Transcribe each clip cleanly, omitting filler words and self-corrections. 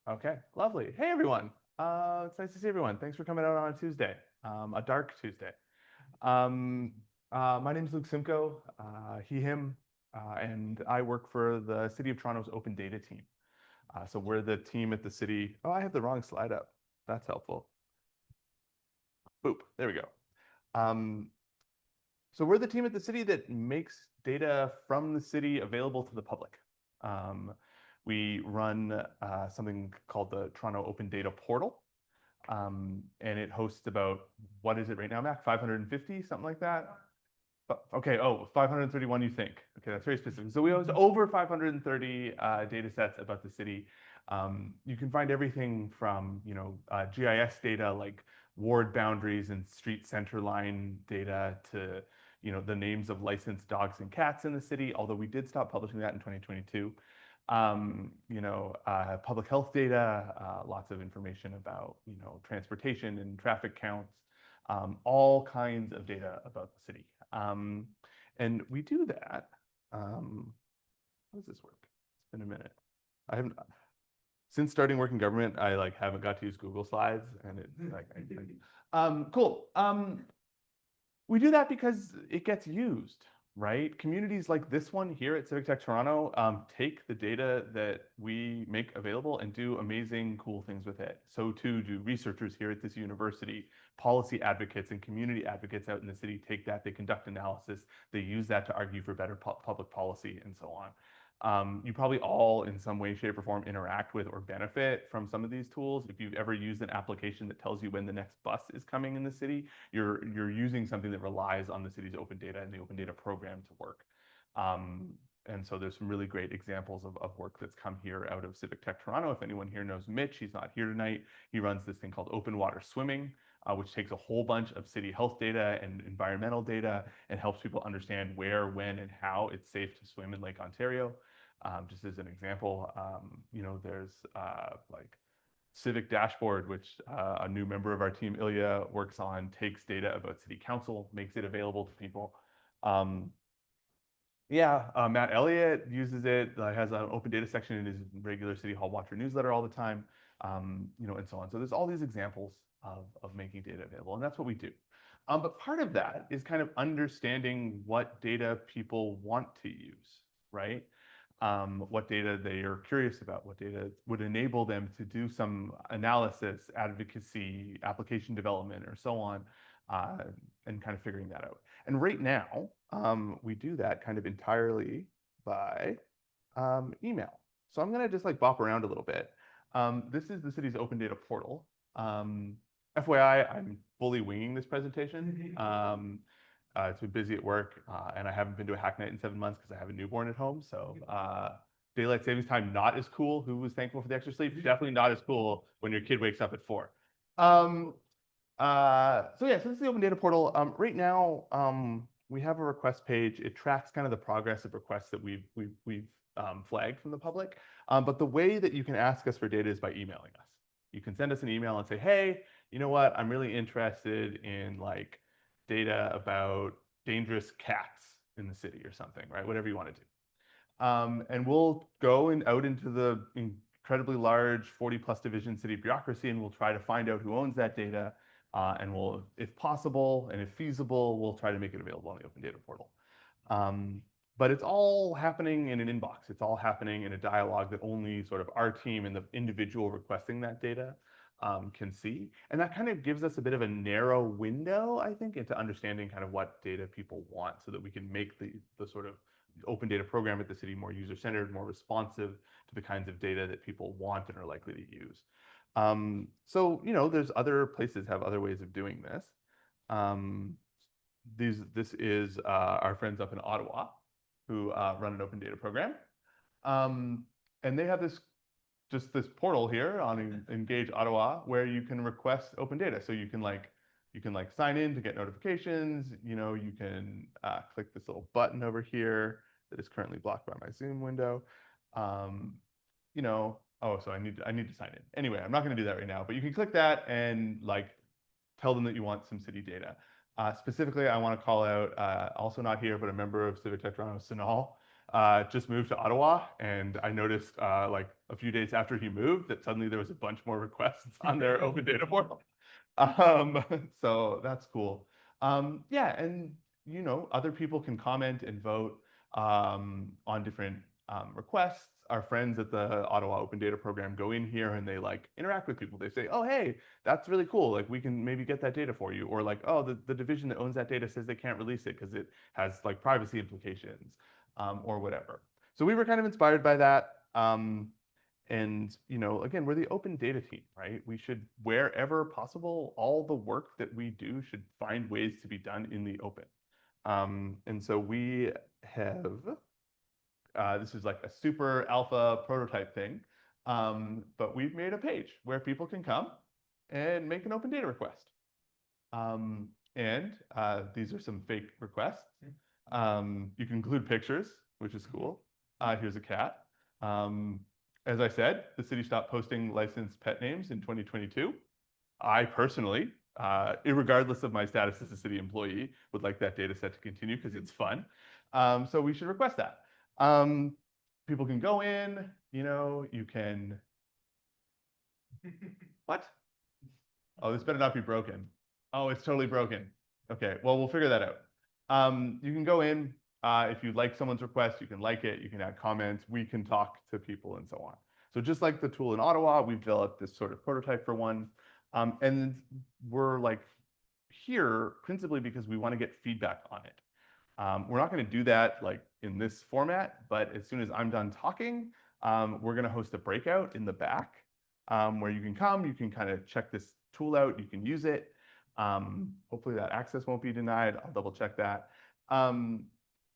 Okay, lovely. Hey, everyone. It's nice to see everyone. Thanks for coming out on a Tuesday, a dark Tuesday. Um, my name is Luke Simcoe, he, him, and I work for the City of Toronto's Open Data team. So we're the team at the city. Oh, I have the wrong slide up. That's helpful. Boop, there we go. Um, so we're the team at the city that makes data from the city available to the public. Um, we run something called the Toronto Open Data Portal. And it hosts about, what is it right now, Mac? 550, something like that? Okay, oh, 531 you think. Okay, that's very specific. So we host over 530 data sets about the city. You can find everything from, GIS data like ward boundaries and street center line data to, the names of licensed dogs and cats in the city, although we did stop publishing that in 2022. Public health data, lots of information about, transportation and traffic counts, all kinds of data about the city. And we do that. How does this work? It's been a minute. I haven't, since starting working government, I haven't got to use Google Slides, and it cool. We do that because it gets used, right? Communities like this one here at Civic Tech Toronto take the data that we make available and do amazing, cool things with it. So too do researchers here at this university, policy advocates and community advocates out in the city take that, they conduct analysis, they use that to argue for better public policy and so on. You probably all in some way, shape, or form interact with or benefit from some of these tools. If you've ever used an application that tells you when the next bus is coming in the city, you're using something that relies on the city's open data and the open data program to work. And so there's some really great examples of work that's come here out of Civic Tech Toronto. If anyone here knows Mitch, he's not here tonight. He runs this thing called Open Water Swimming, which takes a whole bunch of city health data and environmental data and helps people understand where, when, and how it's safe to swim in Lake Ontario. Just as an example, there's Civic Dashboard, which a new member of our team, Ilya, works on, takes data about city council, makes it available to people. Matt Elliott uses it, has an open data section in his regular City Hall Watcher newsletter all the time, and so on. So there's all these examples of making data available, and that's what we do. But part of that is kind of understanding what data people want to use, right? What data they are curious about, what data would enable them to do some analysis, advocacy, application development, or so on, and kind of figuring that out. And right now, we do that kind of entirely by email. So I'm going to just bop around a little bit. This is the city's open data portal. FYI, I'm fully winging this presentation. It's been busy at work, and I haven't been to a Hacknight in 7 months because I have a newborn at home. So daylight savings time, not as cool. Who was thankful for the extra sleep? Definitely not as cool when your kid wakes up at 4. So this is the open data portal. Right now, we have a request page. It tracks kind of the progress of requests that we've flagged from the public. But the way that you can ask us for data is by emailing us. You can send us an email and say, hey, you know what? I'm really interested in data about dangerous cats in the city or something, right? Whatever you want to do. And we'll go out into the incredibly large 40+ division city bureaucracy, and we'll try to find out who owns that data. And we'll, if possible and if feasible, we'll try to make it available on the open data portal. But it's all happening in an inbox. It's all happening in a dialogue that only sort of our team and the individual requesting that data can see. And that kind of gives us a bit of a narrow window, I think, into understanding kind of what data people want so that we can make the sort of open data program at the city more user-centered, more responsive to the kinds of data that people want and are likely to use. There's other places have other ways of doing this. This is our friends up in Ottawa who run an open data program. And they have this portal here on Engage Ottawa where you can request open data. So you can sign in to get notifications. You can click this little button over here that is currently blocked by my Zoom window. So I need to sign in. Anyway, I'm not going to do that right now, but you can click that and tell them that you want some city data. Specifically, I want to call out, also not here, but a member of Civic Tech Toronto, Sanal. just moved to Ottawa, and I noticed like a few days after he moved that suddenly there was a bunch more requests on their open data portal. So that's cool. Yeah, and other people can comment and vote on different requests. Our friends at the Ottawa Open Data Program go in here and they like interact with people. They say, "Oh, hey, that's really cool. Like we can maybe get that data for you," or like, "Oh, the division that owns that data says they can't release it because it has like privacy implications," or whatever. So we were kind of inspired by that. And again, we're the open data team, right? We should, wherever possible, all the work that we do should find ways to be done in the open. And so we have, this is like a super alpha prototype thing, but we've made a page where people can come and make an open data request. And these are some fake requests. You can include pictures, which is cool. Here's a cat. As I said, the city stopped posting licensed pet names in 2022. I personally, irregardless of my status as a city employee, would like that data set to continue because it's fun. So we should request that. People can go in, you can. What? Oh, this better not be broken. Oh, it's totally broken. Okay, well, we'll figure that out. You can go in. If you like someone's request, you can like it. You can add comments. We can talk to people and so on. So just like the tool in Ottawa, we've developed this sort of prototype for one. And we're like here principally because we want to get feedback on it. We're not going to do that like in this format, but as soon as I'm done talking, we're going to host a breakout in the back where you can come, you can kind of check this tool out, you can use it. Hopefully that access won't be denied. I'll double check that.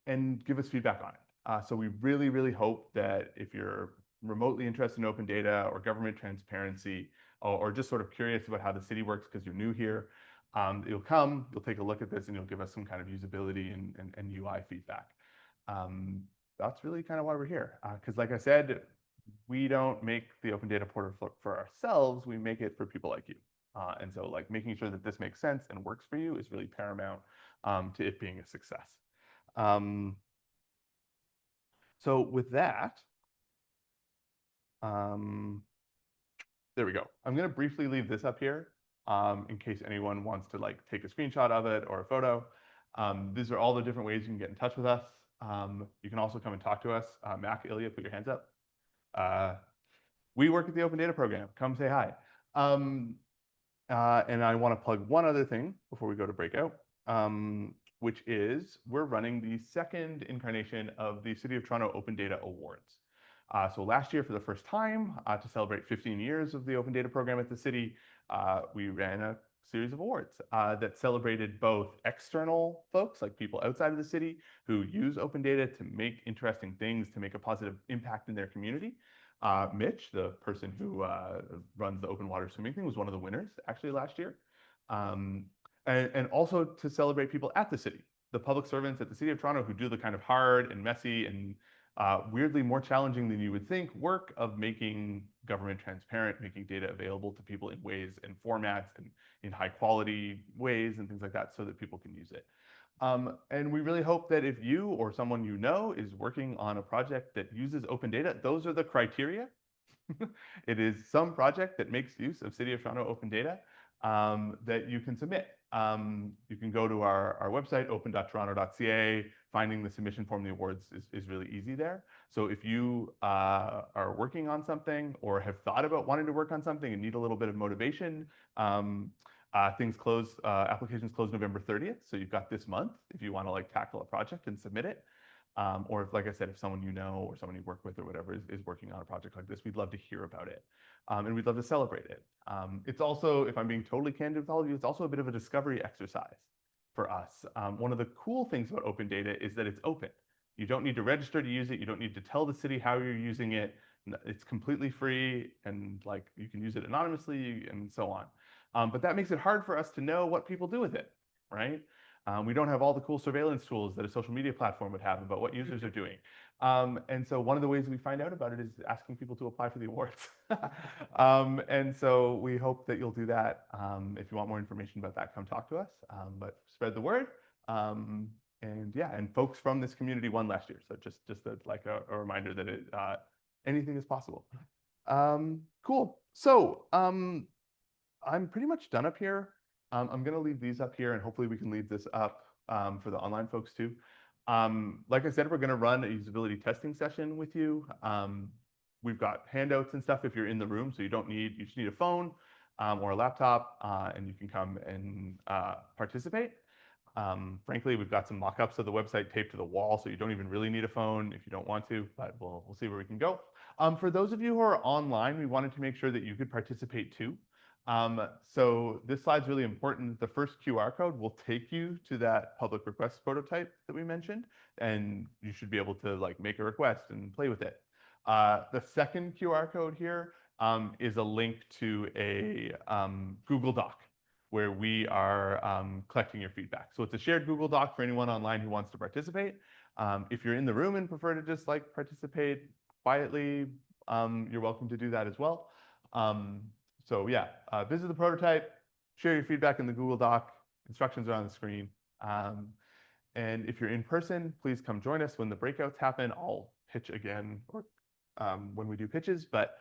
And give us feedback on it. So we really, really hope that if you're remotely interested in open data or government transparency, or just sort of curious about how the city works because you're new here, you'll come, you'll take a look at this, and you'll give us some kind of usability and UI feedback. That's really kind of why we're here. Because like I said, we don't make the open data portal for ourselves, we make it for people like you. And so like making sure that this makes sense and works for you is really paramount to it being a success. So with that, there we go. I'm going to briefly leave this up here in case anyone wants to like take a screenshot of it or a photo. These are all the different ways you can get in touch with us. You can also come and talk to us. Mac, Ilya, put your hands up. We work at the Open Data Program. Come say hi. And I want to plug one other thing before we go to breakout, which is we're running the second incarnation of the City of Toronto Open Data Awards. So last year, for the first time, to celebrate 15 years of the Open Data Program at the city, we ran a series of awards that celebrated both external folks, like people outside of the city who use open data to make interesting things, to make a positive impact in their community. Mitch, the person who runs the open water swimming thing, was one of the winners actually last year. And also to celebrate people at the city, the public servants at the City of Toronto who do the kind of hard and messy and weirdly more challenging than you would think work of making government transparent, making data available to people in ways and formats and in high quality ways and things like that so that people can use it. And we really hope that if you or someone you know is working on a project that uses open data, those are the criteria. It is some project that makes use of City of Toronto open data that you can submit. You can go to our website, open.toronto.ca. Finding the submission form, the awards is really easy there. So if you are working on something or have thought about wanting to work on something and need a little bit of motivation, applications close November 30th. So you've got this month if you want to like tackle a project and submit it. Or if, like I said, if someone you know or someone you work with or whatever is working on a project like this, we'd love to hear about it. And we'd love to celebrate it. It's also, if I'm being totally candid with all of you, it's also a bit of a discovery exercise for us. One of the cool things about open data is that it's open. You don't need to register to use it. You don't need to tell the city how you're using it. It's completely free and like you can use it anonymously and so on. But that makes it hard for us to know what people do with it, right? We don't have all the cool surveillance tools that a social media platform would have about what users are doing. And so one of the ways we find out about it is asking people to apply for the awards. And so we hope that you'll do that. If you want more information about that, come talk to us. But spread the word. And yeah, and folks from this community won last year. So just like a reminder that anything is possible. Cool. So I'm pretty much done up here. I'm going to leave these up here, and hopefully we can leave this up for the online folks too. Like I said, we're going to run a usability testing session with you. We've got handouts and stuff if you're in the room, so you just need a phone or a laptop, and you can come and participate. Frankly, we've got some mock-ups of the website taped to the wall, so you don't even really need a phone if you don't want to, but we'll see where we can go. For those of you who are online, we wanted to make sure that you could participate too. So this slide's really important. The first QR code will take you to that public request prototype that we mentioned, and you should be able to like make a request and play with it. The second QR code here is a link to a Google Doc where we are collecting your feedback. So it's a shared Google Doc for anyone online who wants to participate. If you're in the room and prefer to just like participate quietly, you're welcome to do that as well. So yeah, visit the prototype, share your feedback in the Google Doc. Instructions are on the screen. And if you're in person, please come join us when the breakouts happen. I'll pitch again or when we do pitches, but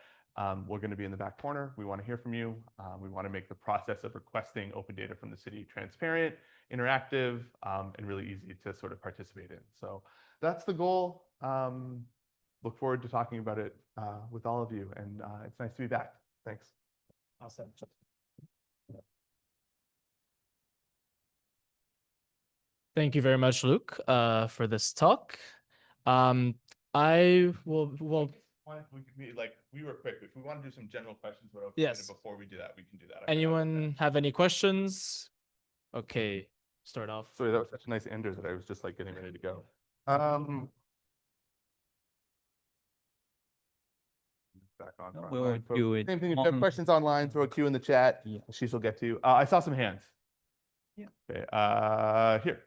we're going to be in the back corner. We want to hear from you. We want to make the process of requesting open data from the city transparent, interactive, and really easy to sort of participate in. So that's the goal. Look forward to talking about it with all of you. And it's nice to be back. Thanks. Awesome. Thank you very much, Luke, for this talk. I will. We were quick. If we want to do some general questions about open Yes. data before we do that, we can do that. Anyone have any questions? Okay, start off. Sorry, that was such a nice ender that I was just like getting ready to go. Back on. Same thing. If you have questions online, throw a Q in the chat. Yeah. Ashish will get to you. I saw some hands. Yeah. Okay. Here.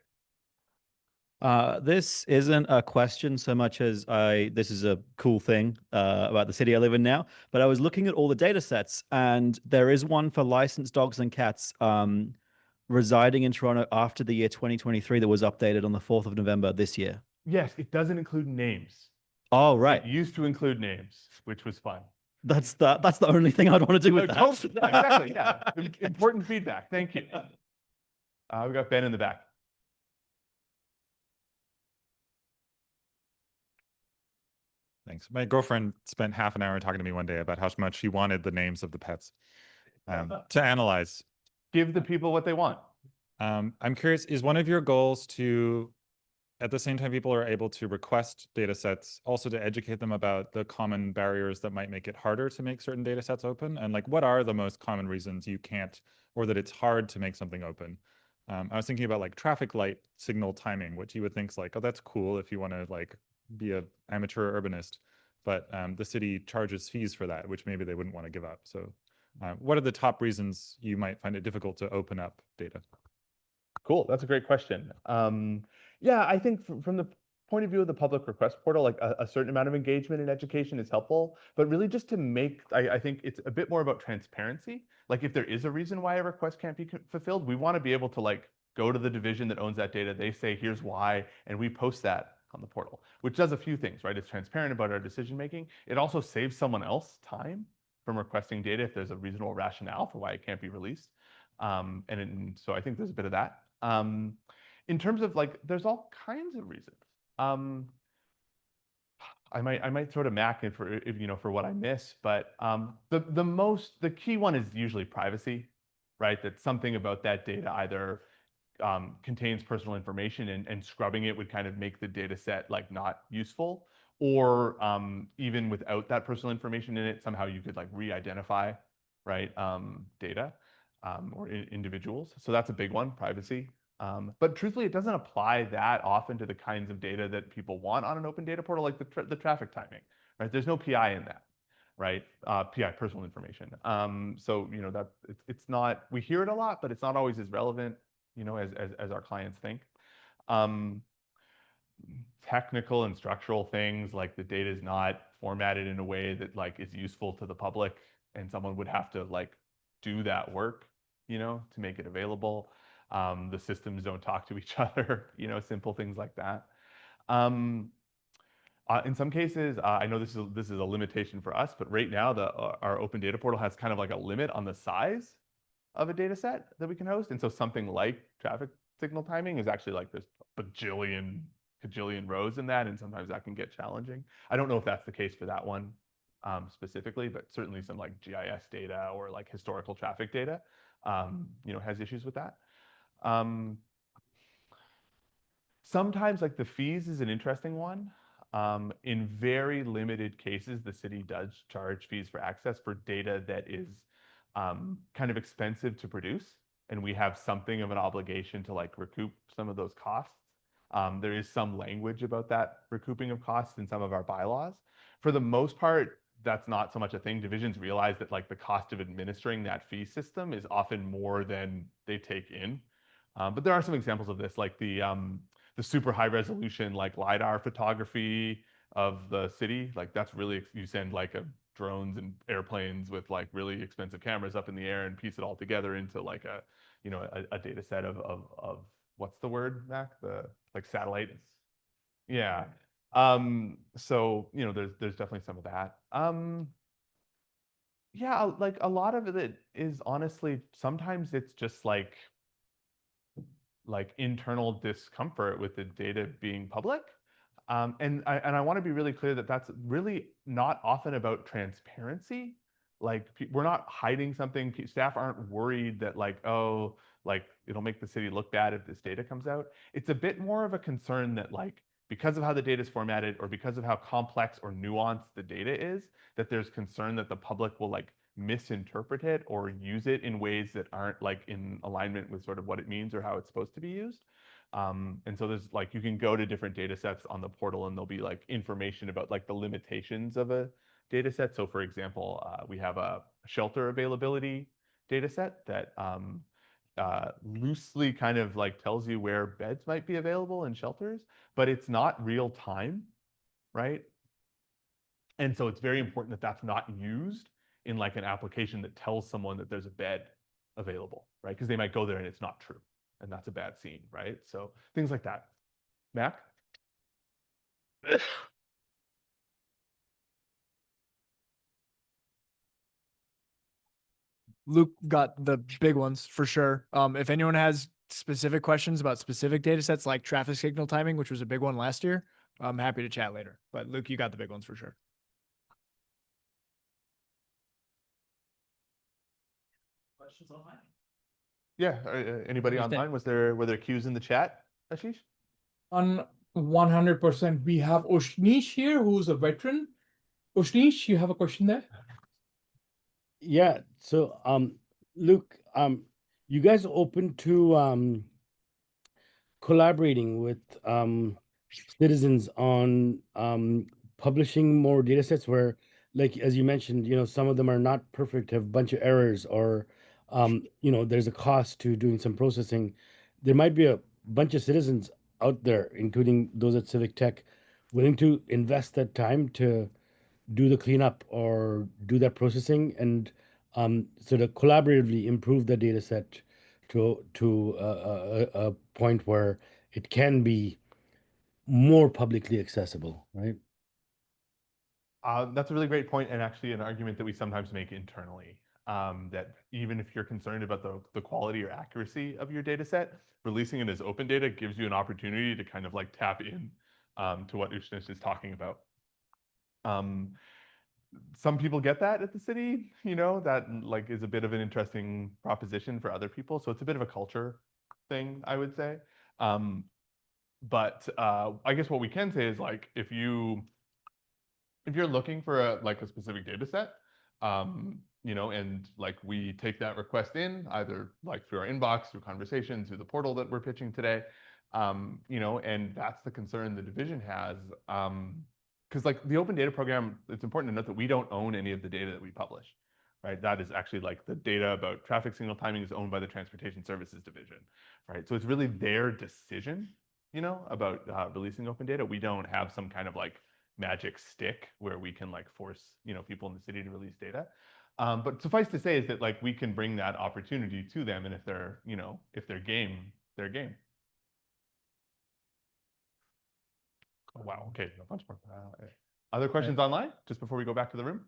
This isn't a question so much as this is a cool thing about the city I live in now, but I was looking at all the data sets, and there is one for licensed dogs and cats residing in Toronto after the year 2023 that was updated on the 4th of November this year. Yes, it doesn't include names. Oh, right. It used to include names, which was fun. That's the only thing I'd want to do with that. Totally. Yeah, exactly. Yeah. Important feedback. Thank you. We got Ben in the back. Thanks. My girlfriend spent half an hour talking to me one day about how much she wanted the names of the pets to analyze. Give the people what they want. I'm curious, is one of your goals to, at the same time people are able to request data sets, also to educate them about the common barriers that might make it harder to make certain data sets open? And like, what are the most common reasons you can't, or that it's hard to make something open? I was thinking about like traffic light signal timing, which you would think is like, oh, that's cool if you want to like be a amateur urbanist, but the city charges fees for that, which maybe they wouldn't want to give up. So what are the top reasons you might find it difficult to open up data? Cool. That's a great question. Yeah, I think from the point of view of the public request portal, like a certain amount of engagement and education is helpful, but really just to make, I think it's a bit more about transparency. Like if there is a reason why a request can't be fulfilled, we want to be able to like go to the division that owns that data. They say, here's why, and we post that on the portal, which does a few things, right? It's transparent about our decision making. It also saves someone else time from requesting data if there's a reasonable rationale for why it can't be released. So I think there's a bit of that. In terms of like, there's all kinds of reasons. I might throw to Mac for what I miss, but the key one is usually privacy, right? That something about that data either contains personal information and scrubbing it would kind of make the data set like not useful, or even without that personal information in it, somehow you could like re-identify, right, data or individuals. So that's a big one, privacy. But truthfully, it doesn't apply that often to the kinds of data that people want on an open data portal, like the traffic timing, right? There's no PI in that, right? PI, personal information. So that it's not. We hear it a lot, but it's not always as relevant, as our clients think. Technical and structural things like the data is not formatted in a way that like is useful to the public, and someone would have to like do that work, to make it available. The systems don't talk to each other, simple things like that. In some cases, I know this is a limitation for us, but right now our open data portal has kind of like a limit on the size of a data set that we can host. And so something like traffic signal timing is actually like there's bajillion, cajillion rows in that, and sometimes that can get challenging. I don't know if that's the case for that one specifically, but certainly some like GIS data or like historical traffic data, has issues with that. Sometimes like the fees is an interesting one. In very limited cases, the city does charge fees for access for data that is kind of expensive to produce, and we have something of an obligation to like recoup some of those costs. There is some language about that recouping of costs in some of our bylaws. For the most part, that's not so much a thing. Divisions realize that like the cost of administering that fee system is often more than they take in. But there are some examples of this, like the super high resolution like LiDAR photography of the city. Like that's really, you send like drones and airplanes with like really expensive cameras up in the air and piece it all together into like a data set of what's the word, Mac? The like satellites. Yeah. So there's definitely some of that. Yeah, like a lot of it is honestly, sometimes it's just like internal discomfort with the data being public. And I want to be really clear that that's really not often about transparency. Like we're not hiding something. Staff aren't worried that like, oh, like it'll make the city look bad if this data comes out. It's a bit more of a concern that like, because of how the data is formatted or because of how complex or nuanced the data is, that there's concern that the public will like misinterpret it or use it in ways that aren't like in alignment with sort of what it means or how it's supposed to be used. And so there's like, you can go to different data sets on the portal and there'll be like information about like the limitations of a data set. So for example, we have a shelter availability data set that loosely kind of like tells you where beds might be available in shelters, but it's not real time, right? And so it's very important that that's not used in like an application that tells someone that there's a bed available, right? Because they might go there and it's not true, and that's a bad scene, right? So things like that. Mac? Luke got the big ones for sure. If anyone has specific questions about specific data sets like traffic signal timing, which was a big one last year, I'm happy to chat later. But Luke, you got the big ones for sure. Questions online? Yeah, anybody online? Were there cues in the chat, Ashish? On 100%, we have Oshnish here, who's a veteran. Oshnish, you have a question there? Yeah. So, Luke, you guys are open to collaborating with citizens on publishing more data sets where, like, as you mentioned, some of them are not perfect, have a bunch of errors, or, there's a cost to doing some processing. There might be a bunch of citizens out there, including those at Civic Tech, willing to invest that time to do the cleanup or do that processing and sort of collaboratively improve the data set to a point where it can be more publicly accessible, right? That's a really great point, and actually an argument that we sometimes make internally. That even if you're concerned about the quality or accuracy of your data set, releasing it as open data gives you an opportunity to kind of like tap in to what Ushnish is talking about. Some people get that at the city, that like is a bit of an interesting proposition for other people. So it's a bit of a culture thing, I would say. But I guess what we can say is like, if you're looking for a specific data set, and like we take that request in either like through our inbox, through conversations, through the portal that we're pitching today, and that's the concern the division has. Because like the open data program, it's important to note that we don't own any of the data that we publish, right? That is actually like the data about traffic signal timing is owned by the Transportation Services Division, right? So it's really their decision, about releasing open data. We don't have some kind of like magic stick where we can like force, people in the city to release data. But suffice to say is that like we can bring that opportunity to them, and if they're, you know, if they're game, they're game. Oh, wow. Okay, a bunch more. Other questions online, just before we go back to the room?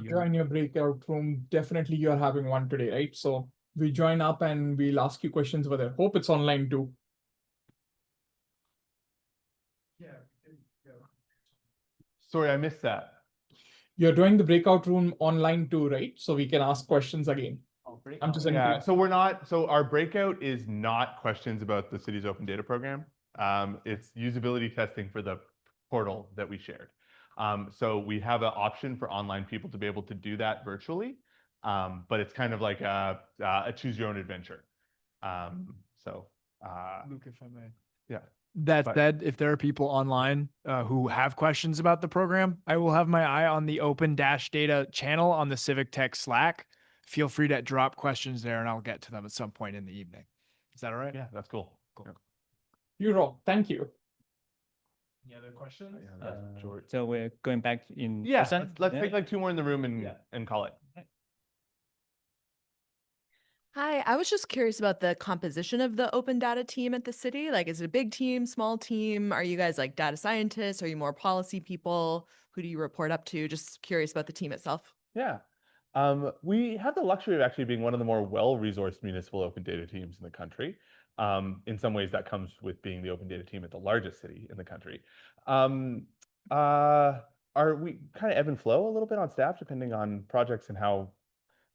Join your breakout room. Definitely you're having one today, right? So we join up and we'll ask you questions over there. Hope it's online too. Sorry, I missed that. You're doing the breakout room online too, right? So we can ask questions again. I'm just Yeah, so we're not, so our breakout is not questions about the city's open data program. It's usability testing for the portal that we shared. So we have an option for online people to be able to do that virtually, but it's kind of like a choose your own adventure. Luke, if I may. Yeah. That But- said, if there are people online who have questions about the program, I will have my eye on the open data channel on the Civic Tech Slack. Feel free to drop questions there and I'll get to them at some point in the evening. Is that all right? Yeah, that's cool. Cool. Yeah. You rock. Thank you. Any other questions? Yeah, that's George. So we're going back in Yeah, person? let's take like 2 more in the room and Yeah. call it. Hi, I was just curious about the composition of the open data team at the city. Like, is it a big team, small team? Are you guys like data scientists? Are you more policy people? Who do you report up to? Just curious about the team itself. Yeah. We have the luxury of actually being one of the more well-resourced municipal open data teams in the country. In some ways, that comes with being the open data team at the largest city in the country. We kind of ebb and flow a little bit on staff, depending on projects and how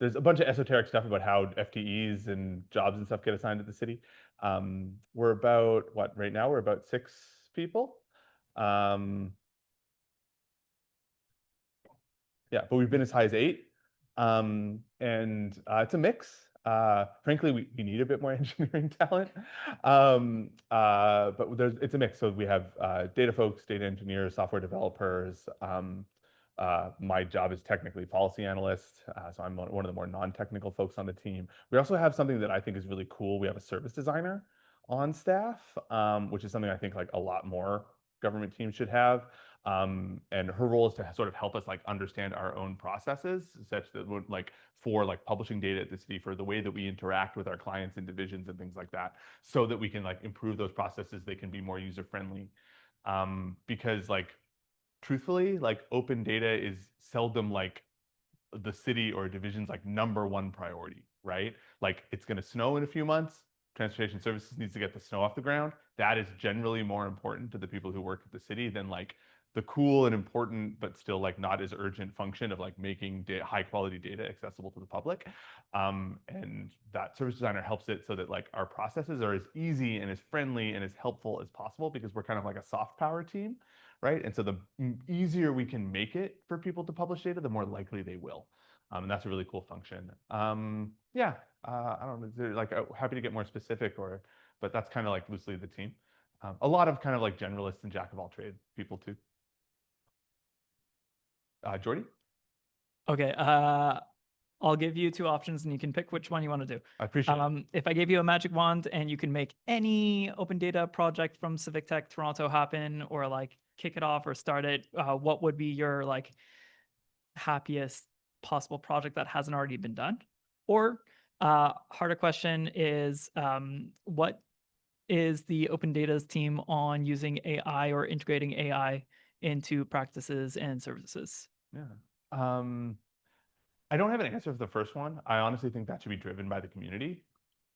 there's a bunch of esoteric stuff about how FTEs and jobs and stuff get assigned at the city. We're about, what, right now we're about 6 people. Yeah, but we've been as high as 8. It's a mix. Frankly, we need a bit more engineering talent. But it's a mix. So we have data folks, data engineers, software developers. My job is technically policy analyst. So I'm one of the more non-technical folks on the team. We also have something that I think is really cool. We have a service designer on staff, which is something I think like a lot more government teams should have. And her role is to sort of help us like understand our own processes, such that would like for like publishing data at the city, for the way that we interact with our clients and divisions and things like that, so that we can like improve those processes. They can be more user friendly, because like truthfully, like open data is seldom like the city or division's like #1 priority, right? Like it's going to snow in a few months. Transportation services needs to get the snow off the ground. That is generally more important to the people who work at the city than like the cool and important, but still like not as urgent function of like making high quality data accessible to the public. And that service designer helps it so that like our processes are as easy and as friendly and as helpful as possible, because we're kind of like a soft power team, right? And so the easier we can make it for people to publish data, the more likely they will. And that's a really cool function. Yeah, I don't know, like happy to get more specific, but that's kind of like loosely the team. A lot of kind of like generalists and jack of all trade people too. Jordy? Okay, I'll give you 2 options and you can pick which one you want to do. I appreciate it. If I gave you a magic wand and you can make any open data project from Civic Tech Toronto happen, or like kick it off or start it, what would be your like happiest possible project that hasn't already been done? Or harder question is, what is the open data's team on using AI or integrating AI into practices and services? Yeah. I don't have an answer for the first one. I honestly think that should be driven by the community,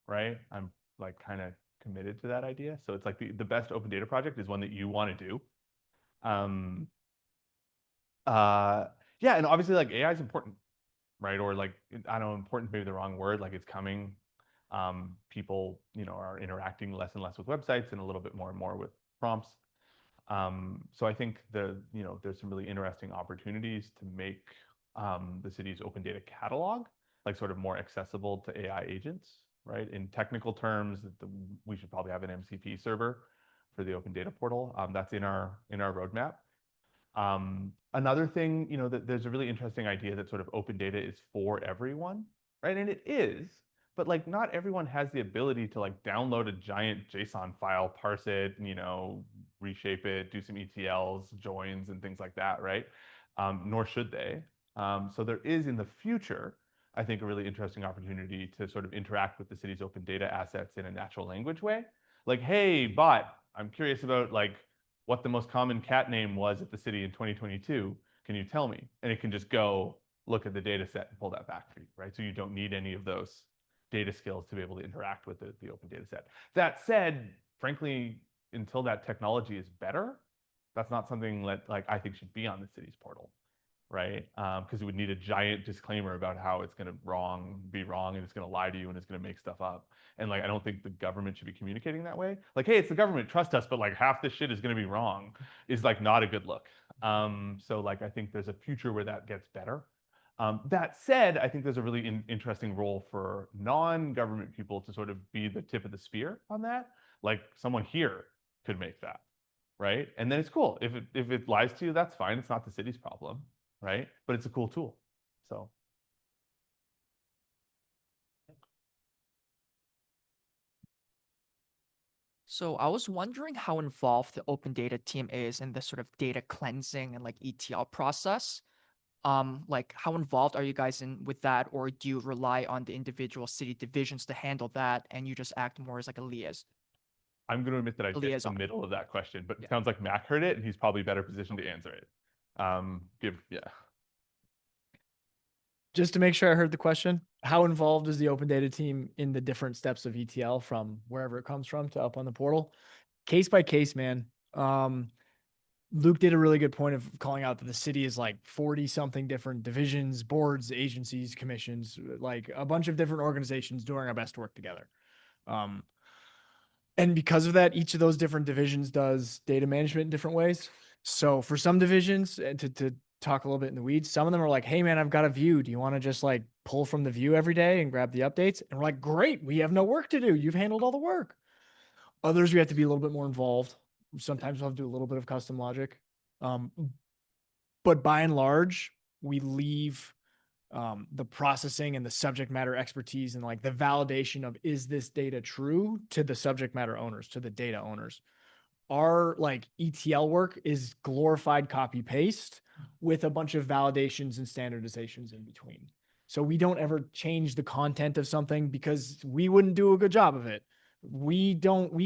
right? I'm like kind of committed to that idea. So it's like the best open data project is one that you want to do. Yeah, and obviously like AI is important, right? Or like, I don't know, important maybe the wrong word, like it's coming. People, you know, are interacting less and less with websites and a little bit more and more with prompts. So I think there's some really interesting opportunities to make the city's open data catalog like sort of more accessible to AI agents, right? In technical terms, we should probably have an MCP server for the open data portal. That's in our roadmap. Another thing, that there's a really interesting idea that sort of open data is for everyone, right? And it is, but like not everyone has the ability to like download a giant JSON file, parse it, you know, reshape it, do some ETLs, joins, and things like that, right? Nor should they. So there is in the future, I think, a really interesting opportunity to sort of interact with the city's open data assets in a natural language way. Like, hey, bot, I'm curious about like what the most common cat name was at the city in 2022. Can you tell me? And it can just go look at the data set and pull that back for you, right? So you don't need any of those data skills to be able to interact with the open data set. That said, frankly, until that technology is better, that's not something that like I think should be on the city's portal, right? Because it would need a giant disclaimer about how it's going to be wrong, and it's going to lie to you, and it's going to make stuff up. And like, I don't think the government should be communicating that way. Like, hey, it's the government, trust us, but like half this shit is going to be wrong is like not a good look. So like, I think there's a future where that gets better. That said, I think there's a really interesting role for non-government people to sort of be the tip of the spear on that. Like someone here could make that, right? And then it's cool. If it lies to you, that's fine. It's not the city's problem, right? But it's a cool tool. So. So I was wondering how involved the open data team is in the sort of data cleansing and like ETL process. Like how involved are you guys in with that, or do you rely on the individual city divisions to handle that, and you just act more as like a liaison? I'm going to admit that I missed the middle of that question, but it sounds like Mac heard it, and he's probably better positioned to answer it. Just to make sure I heard the question, how involved is the open data team in the different steps of ETL from wherever it comes from to up on the portal? Case by case, man. Luke did a really good point of calling out that the city is like 40 something different divisions, boards, agencies, commissions, like a bunch of different organizations doing our best to work together. And because of that, each of those different divisions does data management in different ways. So for some divisions, to talk a little bit in the weeds, some of them are like, hey man, I've got a view. Do you want to just like pull from the view every day and grab the updates? And we're like, great, we have no work to do. You've handled all the work. Others, we have to be a little bit more involved. Sometimes we'll have to do a little bit of custom logic. But by and large, we leave the processing and the subject matter expertise and like the validation of, is this data true, to the subject matter owners, to the data owners. Our like ETL work is glorified copy paste with a bunch of validations and standardizations in between. So we don't ever change the content of something because we wouldn't do a good job of it. We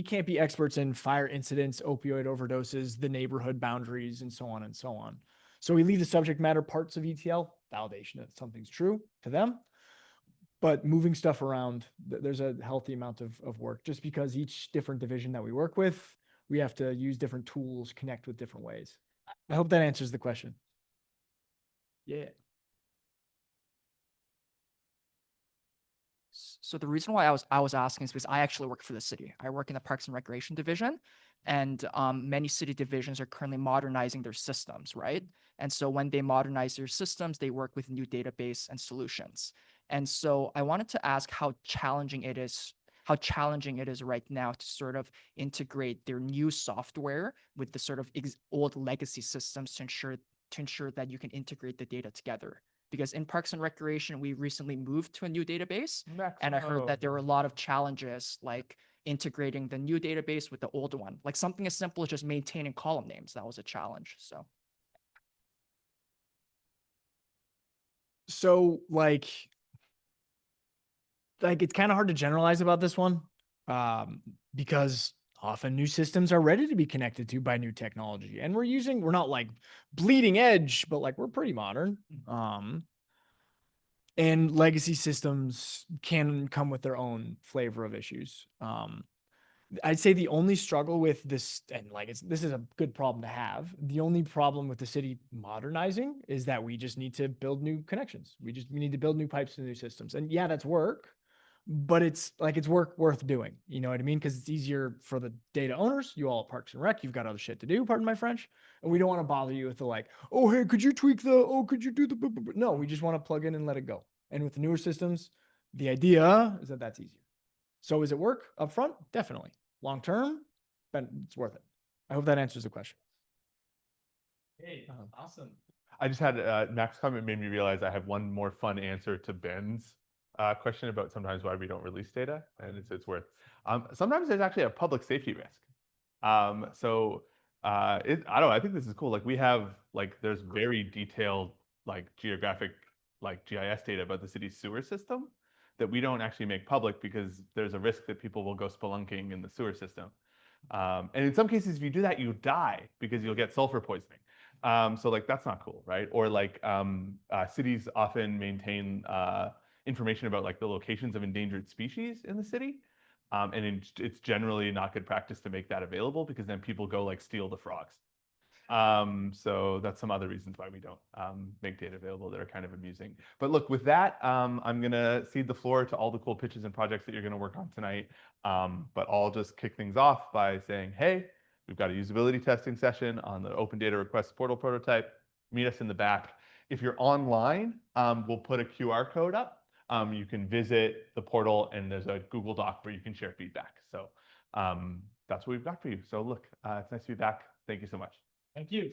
can't be experts in fire incidents, opioid overdoses, the neighborhood boundaries, and so on and so on. So we leave the subject matter parts of ETL, validation that something's true to them, but moving stuff around, there's a healthy amount of work, just because each different division that we work with, we have to use different tools, connect with different ways. I hope that answers the question. Yeah. So the reason why I was asking is because I actually work for the city. I work in the Parks and Recreation division, and many city divisions are currently modernizing their systems, right? And so when they modernize their systems, they work with new database and solutions. And so I wanted to ask how challenging it is right now to sort of integrate their new software with the sort of old legacy systems to ensure that you can integrate the data together. Because in Parks and Recreation, we recently moved to a new database, and I heard that there were a lot of challenges, like integrating the new database with the old one. Like something as simple as just maintaining column names, that was a challenge. So like it's kind of hard to generalize about this one, because often new systems are ready to be connected to by new technology, and we're not like bleeding edge, but like we're pretty modern. And legacy systems can come with their own flavor of issues. I'd say the only struggle with this, and like this is a good problem to have. The only problem with the city modernizing is that we just need to build new connections. We need to build new pipes to new systems. And yeah, that's work, but it's work worth doing. You know what I mean? Because it's easier for the data owners. You all at Parks and Rec, you've got other shit to do, pardon my French. And we don't want to bother you with the like, oh, hey, could you tweak could you do the, no, we just want to plug in and let it go. And with the newer systems, the idea is that that's easier. So is it work up front? Definitely. Long term, but it's worth it. I hope that answers the question. Hey, awesome. I just had Mac's comment made me realize I have one more fun answer to Ben's question about sometimes why we don't release data, and it's worth. Sometimes there's actually a public safety risk. I don't know. I think this is cool. Like we have there's very detailed geographic GIS data about the city's sewer system that we don't actually make public because there's a risk that people will go spelunking in the sewer system. And in some cases, if you do that, you die because you'll get sulfur poisoning. So that's not cool, right? Or cities often maintain information about the locations of endangered species in the city. And it's generally not good practice to make that available because then people go steal the frogs. So that's some other reasons why we don't make data available that are kind of amusing. But look, with that, I'm gonna cede the floor to all the cool pitches and projects that you're gonna work on tonight. But I'll just kick things off by saying, hey, we've got a usability testing session on the Open Data Request Portal prototype. Meet us in the back. If you're online, we'll put a QR code up. You can visit the portal and there's a Google Doc where you can share feedback. So that's what we've got for you. So look, it's nice to be back. Thank you so much. Thank you.